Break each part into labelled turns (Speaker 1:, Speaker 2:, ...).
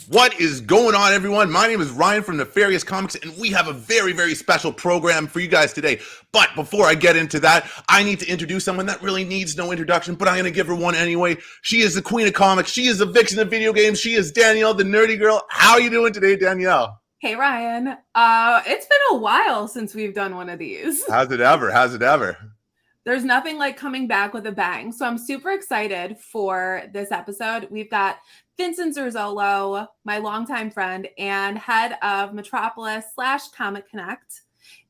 Speaker 1: What is going on, everyone? My name is Ryan from Nefarious Comics, and we have a very, very special program for you guys today. But before I get into that, I need to introduce someone that really needs no introduction, but I'm going to give her one anyway. She is the queen of comics. She is the vixen of video games. She is Danielle, the nerdy girl. How are you doing today, Danielle?
Speaker 2: Hey, Ryan. It's been a while since we've done one of these.
Speaker 1: How's it ever? How's it ever?
Speaker 2: There's nothing like coming back with a bang. So I'm super excited for this episode. We've got Vincent Zerzolo, my longtime friend and head of Metropolis/Comic Connect.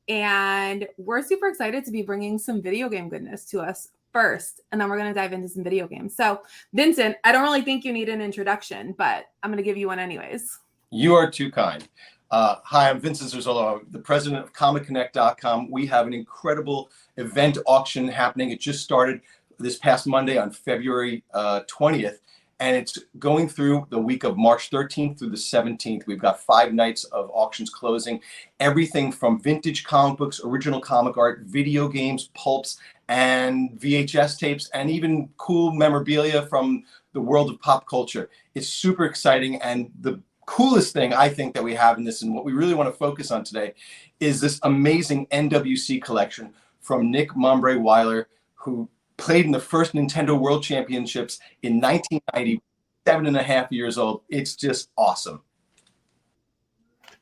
Speaker 2: And we're super excited to be bringing some video game goodness to us first. And then we're going to dive into some video games. So Vincent, I don't really think you need an introduction, but I'm going to give you one anyways.
Speaker 3: You are too kind. Hi, I'm Vincent Zerzolo. I'm the president of ComicConnect.com. We have an incredible event auction happening. It just started this past Monday on February 20th, and it's going through the week of March 13th through the 17th. We've got 5 nights of auctions closing. Everything from vintage comic books, original comic art, video games, pulps, and VHS tapes, and even cool memorabilia from the world of pop culture. It's super exciting, and the coolest thing I think that we have in this, and what we really want to focus on today, is this amazing NWC collection from Nick Membrez-Weiler, who played in the first Nintendo World Championships in 1990, 7.5 years old. It's just awesome.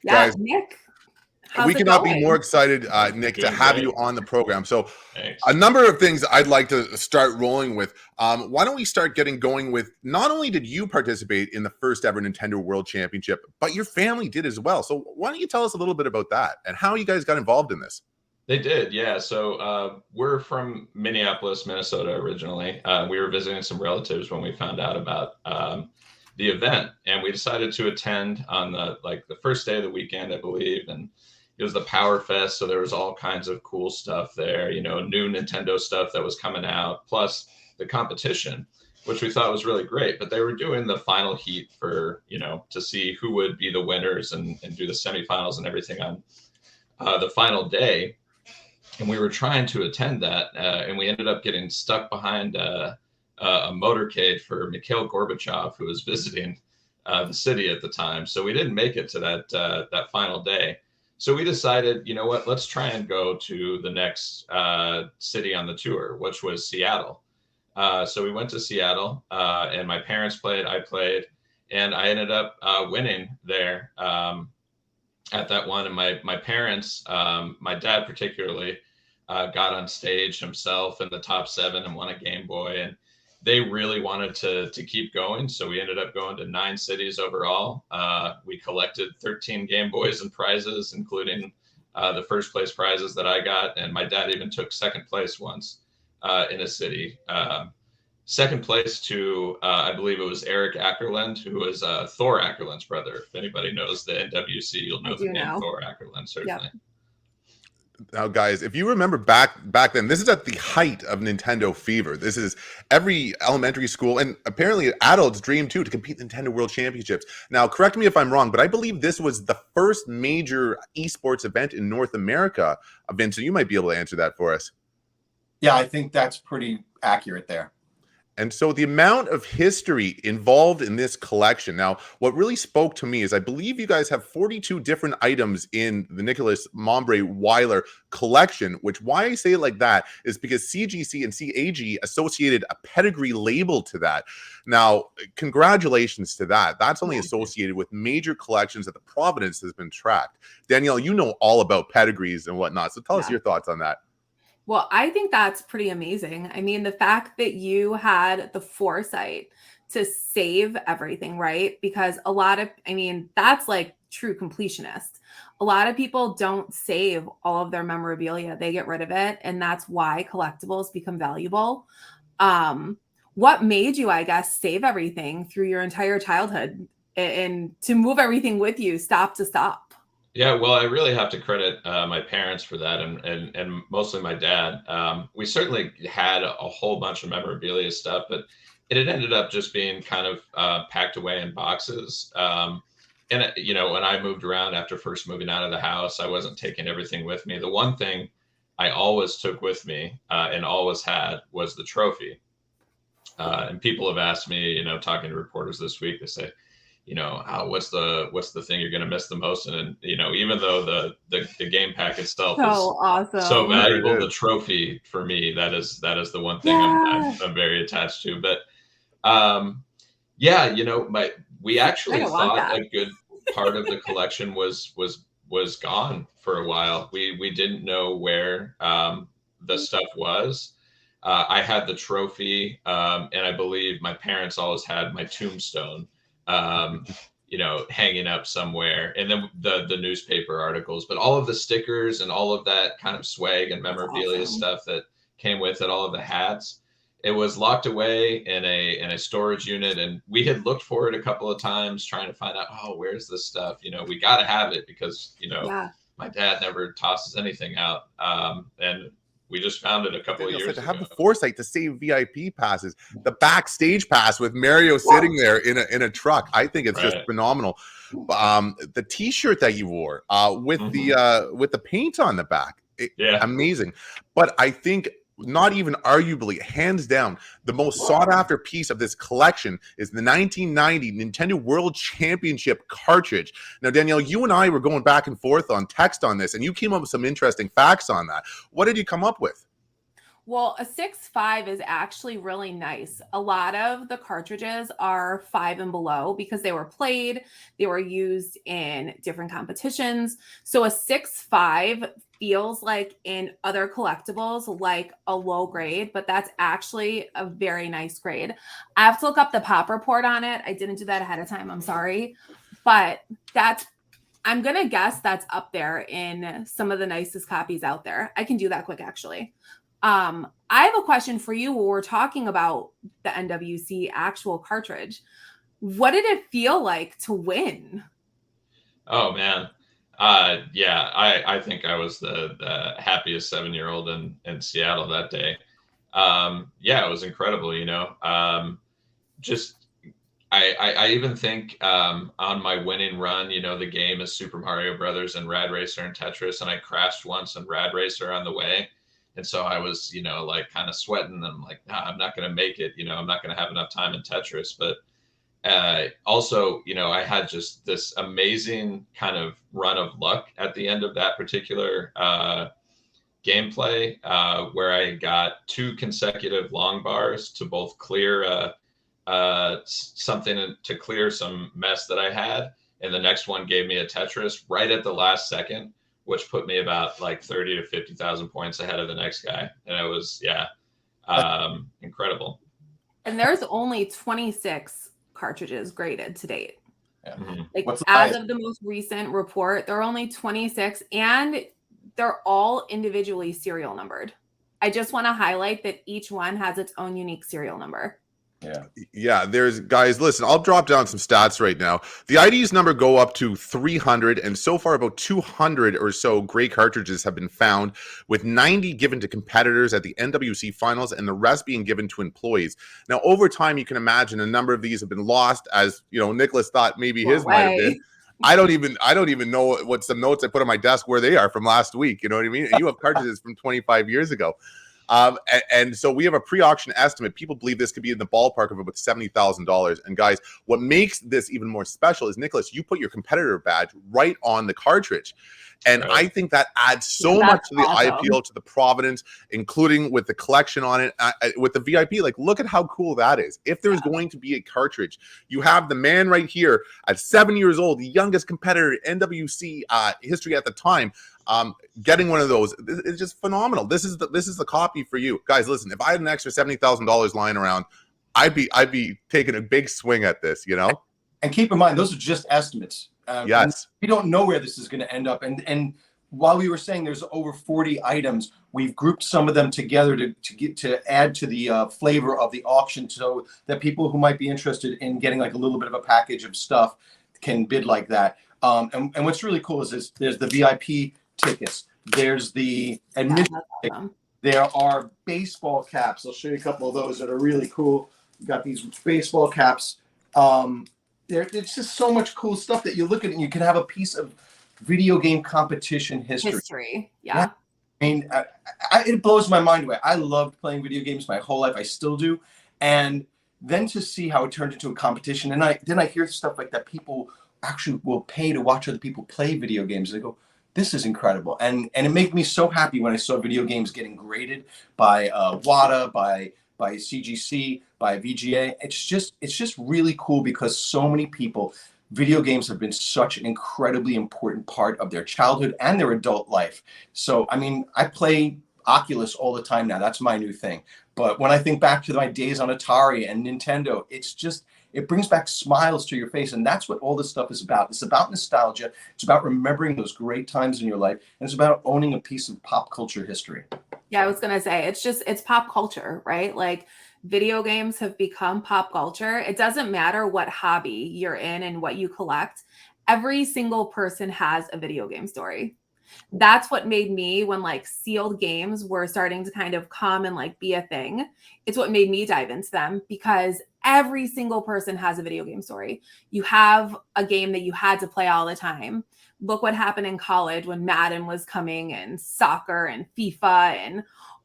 Speaker 2: Yeah,
Speaker 1: Guys,
Speaker 2: Nick.
Speaker 1: We cannot be more excited, Nick, to have you on the program. So
Speaker 4: Thanks.
Speaker 1: a number of things I'd like to start rolling with. Why don't we start getting going with, not only did you participate in the first ever Nintendo World Championship, but your family did as well. So why don't you tell us a little bit about that and how you guys got involved in this?
Speaker 4: They did, yeah. So we're from Minneapolis, Minnesota originally. We were visiting some relatives when we found out about the event, and we decided to attend on the first day of the weekend, I believe, and it was the Power Fest, so there was all kinds of cool stuff there, new Nintendo stuff that was coming out, plus the competition, which we thought was really great. But they were doing the final heat for, to see who would be the winners and do the semifinals and everything on the final day. And we were trying to attend that, and we ended up getting stuck behind a motorcade for Mikhail Gorbachev, who was visiting the city at the time. So we didn't make it to that final day. So we decided, you know what, let's try and go to the next city on the tour, which was Seattle. So we went to Seattle, and my parents played, I played, and I ended up winning there at that one. And my parents, my dad particularly, got on stage himself in the top 7 and won a Game Boy. And they really wanted to keep going. So we ended up going to 9 cities overall. We collected 13 Game Boys and prizes, including the first place prizes that I got. And my dad even took second place once in a city. Second place to, I believe it was Eric Ackerland, who was Thor Ackerland's brother. If anybody knows the NWC, you'll know the name Thor Ackerland, certainly. Yep.
Speaker 1: Now, guys, if you remember back then, this is at the height of Nintendo fever. This is every elementary school and apparently adults' dream too, to compete in Nintendo World Championships. Now, correct me if I'm wrong, but I believe this was the first major esports event in North America. Vincent, you might be able to answer that for us.
Speaker 3: Yeah, I think that's pretty accurate there.
Speaker 1: And so the amount of history involved in this collection. Now, what really spoke to me is I believe you guys have 42 different items in the Nicholas Membrez-Weiler collection, which why I say it like that is because CGC and CAG associated a pedigree label to that. Now, congratulations to that. That's only associated with major collections that the provenance has been tracked. Danielle, you know all about pedigrees and whatnot. So tell us your thoughts on that.
Speaker 2: Well, I think that's pretty amazing. I mean, the fact that you had the foresight to save everything, right? Because that's like true completionist. A lot of people don't save all of their memorabilia. They get rid of it. And that's why collectibles become valuable. What made you, I guess, save everything through your entire childhood and to move everything with you stop to stop?
Speaker 4: Yeah, well, I really have to credit my parents for that, and mostly my dad. We certainly had a whole bunch of memorabilia stuff, but it had ended up just being kind of packed away in boxes. And when I moved around after first moving out of the house, I wasn't taking everything with me. The one thing I always took with me and always had was the trophy. And people have asked me, talking to reporters this week, they say, you know, what's the thing you're going to miss the most? And, you know, even though the game pack itself
Speaker 2: So
Speaker 4: is
Speaker 2: awesome.
Speaker 4: so valuable,
Speaker 1: It
Speaker 4: the
Speaker 1: is.
Speaker 4: trophy for me, that is the one thing
Speaker 2: Yeah.
Speaker 4: I'm very attached to. But yeah, you know, we actually
Speaker 2: I want
Speaker 4: thought
Speaker 2: that.
Speaker 4: a good part of the collection was gone for a while. We didn't know where the stuff was. I had the trophy, and I believe my parents always had my tombstone, you know, hanging up somewhere, and then the newspaper articles. But all of the stickers and all of that kind of swag and
Speaker 2: That's
Speaker 4: memorabilia
Speaker 2: awesome.
Speaker 4: stuff that came with it, all of the hats, it was locked away in a storage unit, and we had looked for it a couple of times trying to find out, oh, where's this stuff? You know, we got to have it because, you know,
Speaker 2: Yeah.
Speaker 4: my dad never tosses anything out, and we just found it a couple of
Speaker 1: Daniel said
Speaker 4: years
Speaker 1: to
Speaker 4: ago.
Speaker 1: have the foresight to save VIP passes, the backstage pass with Mario sitting there in a truck. I think it's just
Speaker 4: Right.
Speaker 1: phenomenal. The T-shirt that you wore with the paint on the back,
Speaker 4: Yeah.
Speaker 1: amazing. But I think not even arguably, hands down, the most sought after piece of this collection is the 1990 Nintendo World Championship cartridge. Now, Danielle, you and I were going back and forth on text on this, and you came up with some interesting facts on that. What did you come up with?
Speaker 2: Well, a 6.5 is actually really nice. A lot of the cartridges are 5 and below because they were played, they were used in different competitions. So a 6.5 feels like in other collectibles like a low grade, but that's actually a very nice grade. I have to look up the pop report on it. I didn't do that ahead of time. I'm sorry. But I'm going to guess that's up there in some of the nicest copies out there. I can do that quick, actually. I have a question for you when we're talking about the NWC actual cartridge. What did it feel like to win?
Speaker 4: Oh man. Yeah, I think I was the happiest 7-year-old in Seattle that day. Yeah, it was incredible, you know. Just I even think on my winning run, you know, the game is Super Mario Brothers and Rad Racer and Tetris, and I crashed once in Rad Racer on the way. And so I was, you know, like kind of sweating. I'm like, nah, I'm not going to make it. You know, I'm not going to have enough time in Tetris. But also, you know, I had just this amazing kind of run of luck at the end of that particular gameplay where I got 2 consecutive long bars to both clear something to clear some mess that I had. And the next one gave me a Tetris right at the last second, which put me about like 30 to 50,000 points ahead of the next guy. And it was, yeah, incredible.
Speaker 2: And there's only 26 cartridges graded to date.
Speaker 3: Yeah.
Speaker 2: Like
Speaker 3: What's the
Speaker 2: as
Speaker 3: highest?
Speaker 2: of the most recent report, there are only 26 and they're all individually serial numbered. I just want to highlight that each one has its own unique serial number.
Speaker 1: Yeah, there's guys, listen, I'll drop down some stats right now. The IDs number go up to 300, and so far about 200 or so gray cartridges have been found, with 90 given to competitors at the NWC finals and the rest being given to employees. Now, over time, you can imagine a number of these have been lost, as you know, Nicholas thought maybe his might have been. I don't even know what some notes I put on my desk where they are from last week. You know what I mean? And you have cartridges from 25 years ago. And so we have a pre-auction estimate. People believe this could be in the ballpark of about $70,000. And guys, what makes this even more special is, Nicholas, you put your competitor badge right on the cartridge. And I think that adds so much to the eye appeal, to the provenance, including with the collection on it, with the VIP. Like, look at how cool that is. If there's going to be a cartridge, you have the man right here at 7 years old, the youngest competitor in NWC history at the time, getting one of those. It's just phenomenal. This is the copy for you guys. Listen, if I had an extra $70,000 lying around, I'd be taking a big swing at this, you know.
Speaker 3: And keep in mind, those are just estimates.
Speaker 1: Yes,
Speaker 3: we don't know where this is going to end up. And while we were saying there's over 40 items, we've grouped some of them together to add to the flavor of the auction, so that people who might be interested in getting like a little bit of a package of stuff can bid like that. And what's really cool is there's the VIP tickets. There's the admission ticket. There are baseball caps. I'll show you a couple of those that are really cool. We've got these baseball caps. It's just so much cool stuff that you look at it and you can have a piece of video game competition history.
Speaker 2: Yeah.
Speaker 3: I mean, it blows my mind away. I loved playing video games my whole life. I still do. And then to see how it turned into a competition, and then I hear stuff like that people actually will pay to watch other people play video games. They go, this is incredible, and it made me so happy when I saw video games getting graded by WADA, by CGC, by VGA. It's just really cool because so many people, video games have been such an incredibly important part of their childhood and their adult life. So, I mean, I play Oculus all the time now. That's my new thing. But when I think back to my days on Atari and Nintendo, it brings back smiles to your face. And that's what all this stuff is about. It's about nostalgia. It's about remembering those great times in your life. And it's about owning a piece of pop culture history.
Speaker 2: Yeah, I was going to say, it's pop culture, right? Like, video games have become pop culture. It doesn't matter what hobby you're in and what you collect. Every single person has a video game story. That's what made me, when like sealed games were starting to kind of come and like be a thing, it's what made me dive into them, because every single person has a video game story. You have a game that you had to play all the time. Look what happened in college when Madden was coming, and soccer and FIFA and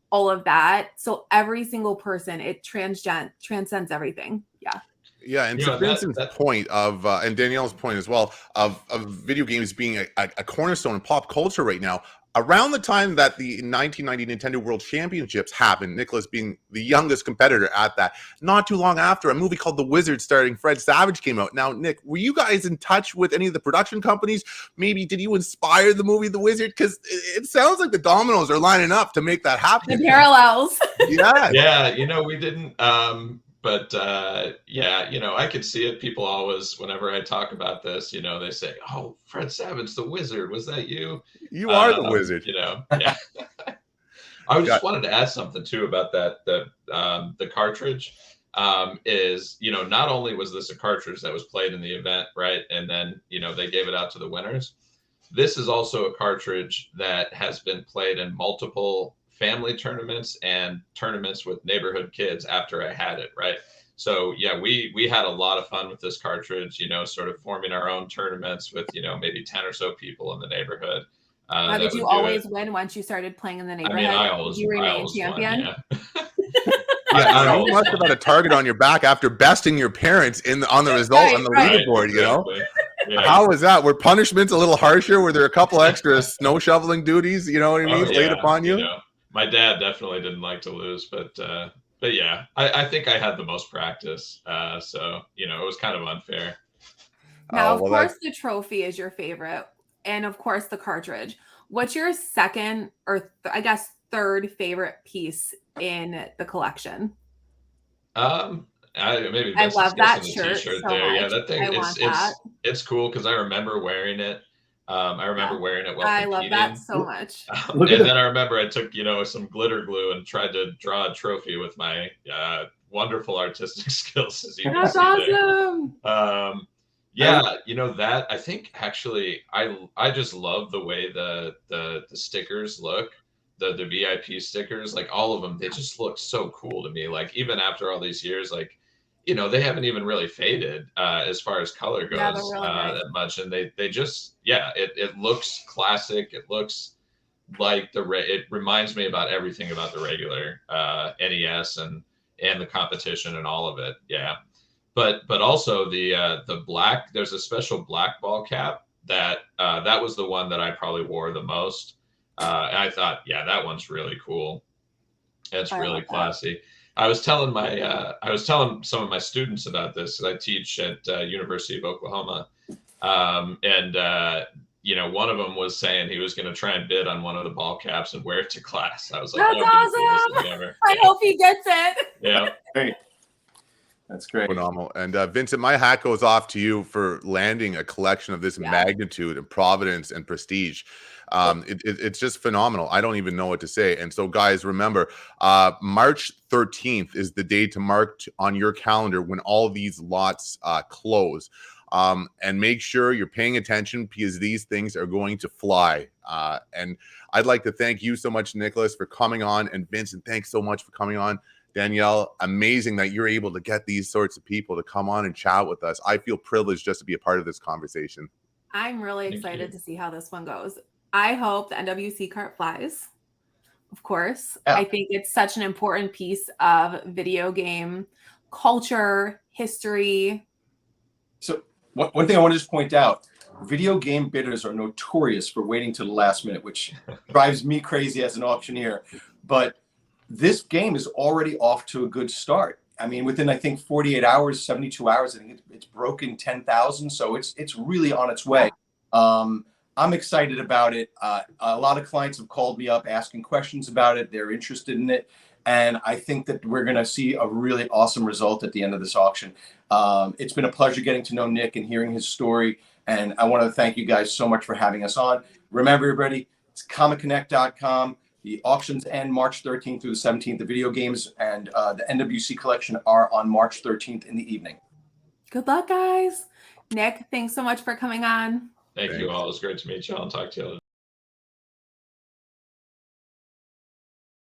Speaker 2: all of that. So every single person, it transcends everything. Yeah.
Speaker 1: Yeah, and to Vincent's point of, and Danielle's point as well, of video games being a cornerstone in pop culture right now, around the time that the 1990 Nintendo World Championships happened, Nicholas being the youngest competitor at that, not too long after, a movie called The Wizard starring Fred Savage came out. Now, Nick, were you guys in touch with any of the production companies? Maybe did you inspire the movie The Wizard? Because it sounds like the dominoes are lining up to make that happen.
Speaker 2: The parallels.
Speaker 1: Yeah.
Speaker 4: Yeah, we didn't... But yeah, I could see it. People always, whenever I talk about this, they say, "Oh, Fred Savage, the Wizard, was that you?"
Speaker 1: You are the Wizard.
Speaker 4: Yeah. I just wanted to add something too about that. The cartridge is, not only was this a cartridge that was played in the event, right, and then they gave it out to the winners. This is also a cartridge that has been played in multiple family tournaments and tournaments with neighborhood kids after I had it, right? So yeah, we had a lot of fun with this cartridge, sort of forming our own tournaments with, maybe 10 or so people in the neighborhood.
Speaker 2: Did you always win once you started playing in the neighborhood?
Speaker 4: I always,
Speaker 2: you remain champion?
Speaker 4: Won, yeah.
Speaker 1: Yeah, you must have had a target on your back after besting your parents on the result on the leaderboard,
Speaker 4: exactly. Yeah.
Speaker 1: How was that? Were punishments a little harsher? Were there a couple extra snow shoveling duties, you know what I mean, laid upon you?
Speaker 4: My dad definitely didn't like to lose, but yeah, I think I had the most practice. So, it was kind of unfair.
Speaker 2: Now, of course, the trophy is your favorite, and of course, the cartridge. What's your second or I guess third favorite piece in the collection?
Speaker 4: I
Speaker 2: love that shirt so much.
Speaker 4: Yeah, that thing it's cool because I remember wearing it. I remember wearing it while competing.
Speaker 2: I love that so much.
Speaker 4: And then I remember I took, some glitter glue and tried to draw a trophy with my wonderful artistic skills. As you
Speaker 2: That's
Speaker 4: can see
Speaker 2: awesome.
Speaker 4: there. Yeah, that I think actually I just love the way the stickers look, the VIP stickers, like all of them, they just look so cool to me. Like even after all these years, like they haven't even really faded as far as color goes
Speaker 2: really nice.
Speaker 4: that much, and they just it looks classic. It looks like it reminds me about everything about the regular NES and the competition and all of it. Yeah, but also the black. There's a special black ball cap that was the one that I probably wore the most. And I thought, that one's really cool. It's really classy. I was telling some of my students about this. I teach at University of Oklahoma, and one of them was saying he was going to try and bid on one of the ball caps and wear it to class. I was like,
Speaker 2: "That's awesome! I hope he gets it."
Speaker 4: Yeah,
Speaker 3: great. That's great.
Speaker 1: Phenomenal. And Vincent, my hat goes off to you for landing a collection of this magnitude and providence and prestige. It's just phenomenal. I don't even know what to say. And so, guys, remember, March 13th is the day to mark on your calendar when all these lots close. And make sure you're paying attention because these things are going to fly. And I'd like to thank you so much, Nicholas, for coming on. And Vincent, thanks so much for coming on. Danielle, amazing that you're able to get these sorts of people to come on and chat with us. I feel privileged just to be a part of this conversation.
Speaker 2: I'm really excited to see how this one goes. I hope the NWC cart flies, of course. I think it's such an important piece of video game culture, history.
Speaker 3: So one thing I want to just point out, video game bidders are notorious for waiting to the last minute, which drives me crazy as an auctioneer. But this game is already off to a good start. I mean, within, I think, 48 hours, 72 hours, I think it's broken 10,000. So it's really on its way. I'm excited about it. A lot of clients have called me up asking questions about it. They're interested in it. And I think that we're going to see a really awesome result at the end of this auction. It's been a pleasure getting to know Nick and hearing his story. And I want to thank you guys so much for having us on. Remember, everybody, it's comicconnect.com. The auctions end March 13th through the 17th. The video games and the NWC collection are on March 13th in the evening.
Speaker 2: Good luck, guys. Nick, thanks so much for coming on.
Speaker 4: Thank you all. It was great to meet you all and talk to you.